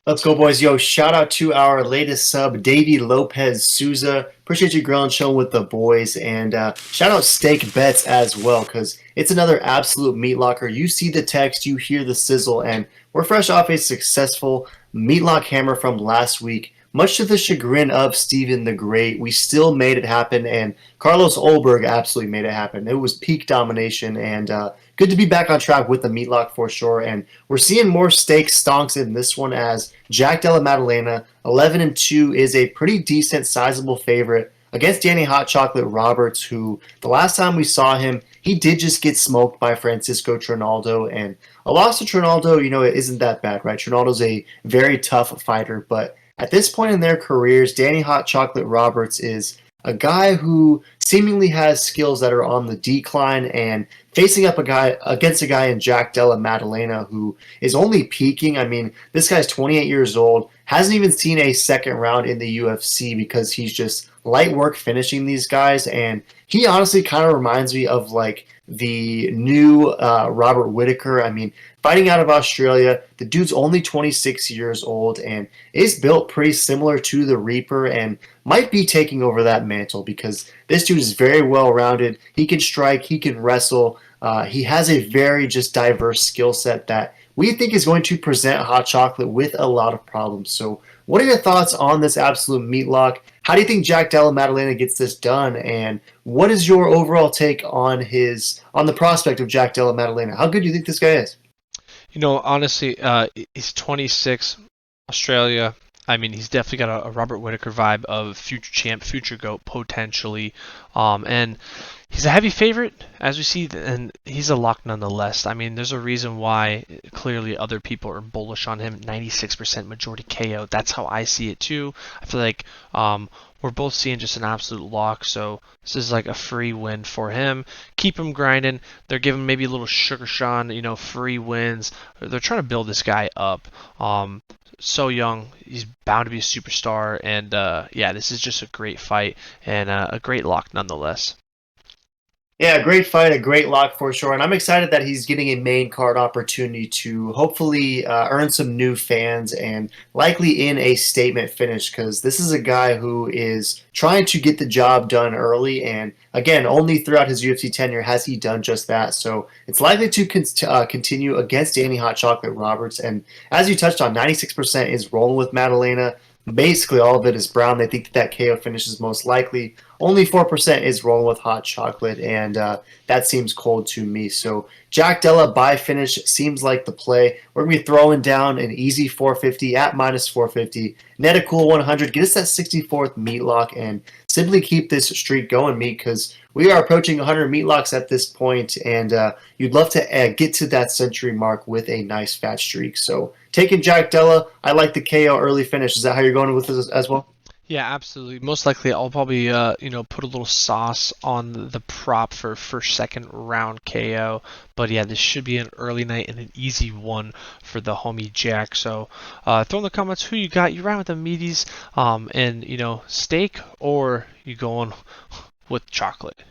Let's go, boys. Yo, shout out to our latest sub, Davey Lopez Souza. Appreciate you grilling, chilling with the boys. And shout out Steak Bets as well, because it's another absolute meat locker. You see the text, you hear the sizzle, and we're fresh off a successful meat lock hammer from last week. Much to the chagrin of Steven the Great, we still made it happen, and Carlos Olberg absolutely made it happen. It was peak domination, and good to be back on track with the meat lock for sure. And we're seeing more steak stonks in this one as Jack Della Maddalena, 11-2, is a pretty decent, sizable favorite against Danny Hot Chocolate Roberts, who the last time we saw him, he did just get smoked by Francisco Trinaldo. And a loss to Trinaldo, it isn't that bad, right? Trinaldo's a very tough fighter, but at this point in their careers, Danny Hot Chocolate Roberts is a guy who seemingly has skills that are on the decline, and facing up a guy against a guy in Jack Della Maddalena who is only peaking. I mean, this guy's 28 years old, hasn't even seen a second round in the UFC because he's just light work finishing these guys, and he honestly kind of reminds me of like the new Robert Whitaker. I mean, fighting out of Australia, the dude's only 26 years old and is built pretty similar to the Reaper and might be taking over that mantle because this dude is very well rounded. He can strike, he can wrestle. He has a very just diverse skill set that we think is going to present Hot Chocolate with a lot of problems. So, what are your thoughts on this absolute meat lock? How do you think Jack Della Maddalena gets this done? And what is your overall take on the prospect of Jack Della Maddalena? How good do you think this guy is? Honestly, he's 26, Australia. I mean, he's definitely got a Robert Whitaker vibe of future champ, future GOAT potentially. And he's a heavy favorite, as we see, and he's a lock nonetheless. I mean, there's a reason why clearly other people are bullish on him. 96% majority KO. That's how I see it too. I feel like we're both seeing just an absolute lock, so this is like a free win for him. Keep him grinding. They're giving maybe a little sugar Sean, free wins. They're trying to build this guy up. So young, he's bound to be a superstar, and yeah, this is just a great fight and a great lock nonetheless. Yeah, great fight, a great lock for sure. And I'm excited that he's getting a main card opportunity to hopefully earn some new fans and likely in a statement finish because this is a guy who is trying to get the job done early. And again, only throughout his UFC tenure has he done just that. So it's likely to continue against Danny Hot Chocolate Roberts. And as you touched on, 96% is rolling with Maddalena. Basically, all of it is brown. They think that KO finish is most likely. Only 4% is rolling with hot chocolate, and that seems cold to me. So Jack Della by finish seems like the play. We're going to be throwing down an easy 450 at minus 450. Net a cool 100. Get us that 64th meat lock and simply keep this streak going, meat, because we are approaching 100 meat locks at this point, and you'd love to get to that century mark with a nice fat streak. So taking Jack Della, I like the KO early finish. Is that how you're going with this as well? Yeah, absolutely. Most likely, I'll probably put a little sauce on the prop for first, second round KO. But yeah, this should be an early night and an easy one for the homie Jack. So throw in the comments who you got. You ran with the meaties, and steak, or you going with chocolate.